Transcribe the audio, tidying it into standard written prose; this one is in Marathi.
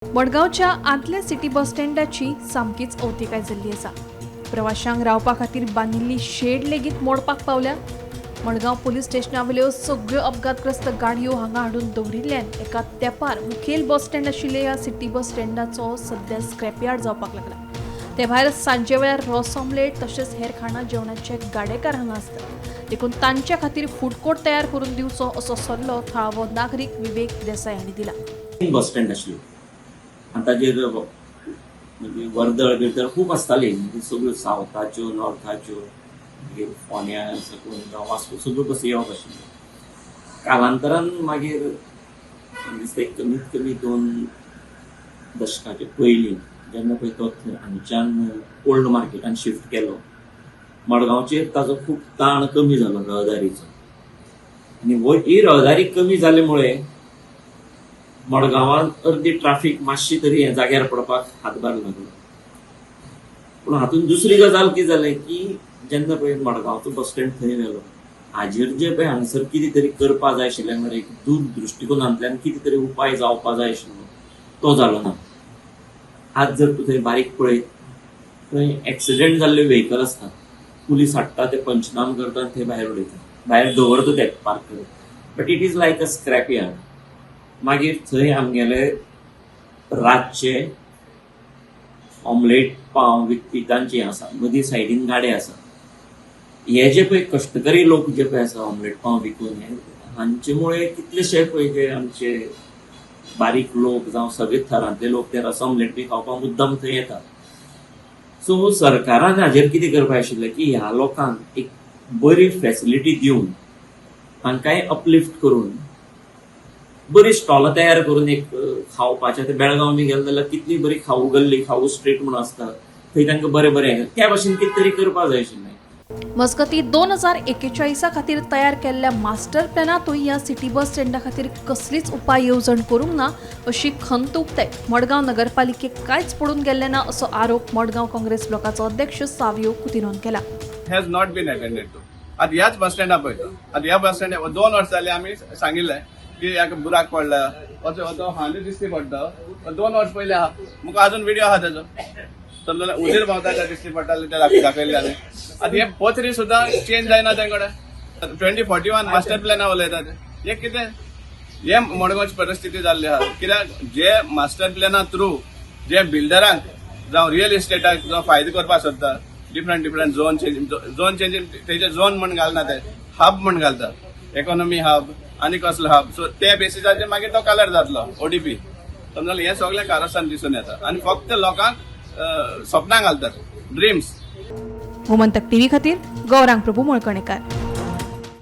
मडगावच्या आदल्या सिटी बस स्टँडाची सामकीच अवतिकाय जाल्ली आसा। प्रवाशांक रावपा खातीर बांदिल्ली शेड लेगीत मोडपाक पावल्या। मडगाव पुलीस स्टेशनावेल्यो सगळ्यो अपघातग्रस्त गाडयो हांगा हाडून दवरिल्ल्यान एका तेंपार मुखेल बस स्टँड आशिल्ल्या ह्या सिटी बस स्टँडाचो सध्या स्क्रॅपयार्ड जावपाक लागला। ते भायर सांजे वेळार रॉस ऑमलेट तशेंच हेर खाणा जेवणाचे गाडेकार हांगा आसतात। देखून तांचे खातीर फूड कोर्ट तयार करून दिवचो असो सल्लो थळावो नागरीक विवेक देसाय हांणी दिला। बस स्टँड आशिल्लो आनी ताजेर म्हणजे वर्दळ बिर्दळ खूब आसताली, म्हणजे सगळ्यो सावथाच्यो नॉर्थाच्यो मागीर फोंड्या साकून जावं वास्को सगळ्यो बसी येवप आशिल्ल्यो। कालांतरान मागीर दिसता एक कमीत कमी 2 दशकाचे पयलीं जेन्ना पळय तो हांगच्यान ओल्ड मार्केटान शिफ्ट केलो, मडगांवचेर ताजो खूब ताण कमी जालो रहदारीचो। आनी ही रहदारी कमी जाले मुळे मडगांवांत अर्दी ट्राफीक मातशी तरी हे जाग्यार पडपाक हातभार लागलो। पूण हातूंत दुसरी गजाल कितें जालें की जेन्ना पळय मडगांवचो बस स्टँड थंय व्हेलो, हाजेर जे पळय हांगसर कितें तरी करपा जाय आशिल्लें, म्हणजे एक दूर दृश्टिकोनांतल्यान कितें तरी उपाय जावपा जाय आशिल्लो, तो जालो ना। आज जर तूं थंय बारीक पळयत, थंय एक्सिडेंट जाल्ले व्हेकल आसतात, पुलीस हाडटा ते पंचनाम करता आनी थंय भायर उडयता, भायर दवरता ते पार्क करत। But it is like a scrap yard. मागीर थंय आमगेले रातचे ऑमलेट पाव विकपी तांची आसा, मदीं सायडीन गाडे आसा। हे जे पळय कश्टकरी लोक जे पळय आसा ऑमलेट पाव विकून हांचे मुळे कितलेशे पळय जे आमचे बारीक लोक जावं सगळे थरांतले लोक ते रस ऑमलेट बी खावपाक मुद्दम थंय येतात। सो सरकारान हाजेर कितें करपाक आशिल्लें की ह्या लोकांक एक बरी फॅसिलिटी दिवन तांकांय अपलिफ्ट करून बरी स्टॉलां तयार करून एक खावपाचे ते बेळगांव बी गेले जाल्यार कितली बरी खाऊ गल्ली खाऊ स्ट्रीट म्हणून आसता, थंय तांकां बरें बरें त्या भाशेन कितें तरी करपाक जाय आशिल्लें। मजगतीं 2041 खातीर तयार केल्ल्या मास्टर प्लॅनातूय ह्या सिटी बस स्टँडा खातीर कसलीच उपाय येवजण करूंक ना अशी खंत उक्ताय मडगांव नगरपालिकेक कांयच पडून गेल्लें ना असो आरोप मडगांव काँग्रेस ब्लॉकाचो अध्यक्ष सावियो कुतिनोन केला। Has not been attended to. आतां ह्याच बस स्टँडा पळय, आतां ह्या बस स्टँड 2 वर्सां जालीं आमी सांगिल्लें की ह्याक बुराक पडला, असो हांली दिसती पडटा, 2 वर्स पयलीं आहा, म्हाका अजून व्हिडिओ आहा तेजो, समजा उजेर भोंवता दिसती पडटाले ते दाखयल्ले आनी आतां हे पथरी सुद्दां चेंज जायना तेंकडे। 2041 मास्टर प्लॅना उलयतात, हे कितें हे मडगांवची परिस्थिती जाल्ली आहा। कित्याक जे मास्टर प्लॅना थ्रू जे बिल्डरांक जावं रियल इस्टेटाक जो फायदो करपाक सोदता, डिफरंट झोन चेंजींग तेजे झोन म्हण घालना, ते हब म्हण घालता, इकॉनॉमी हब आनी कसलो हब। सो ते बेसिसाचेर मागीर तो कलर जातलो ओडीपी, समजा हे सगळें कारस्थान दिसून येता आनी फक्त लोकांक सपनां घालतात, ड्रीम्स। गोमंतक टीव्ही खातीर गौरांग प्रभू मळकणेकार।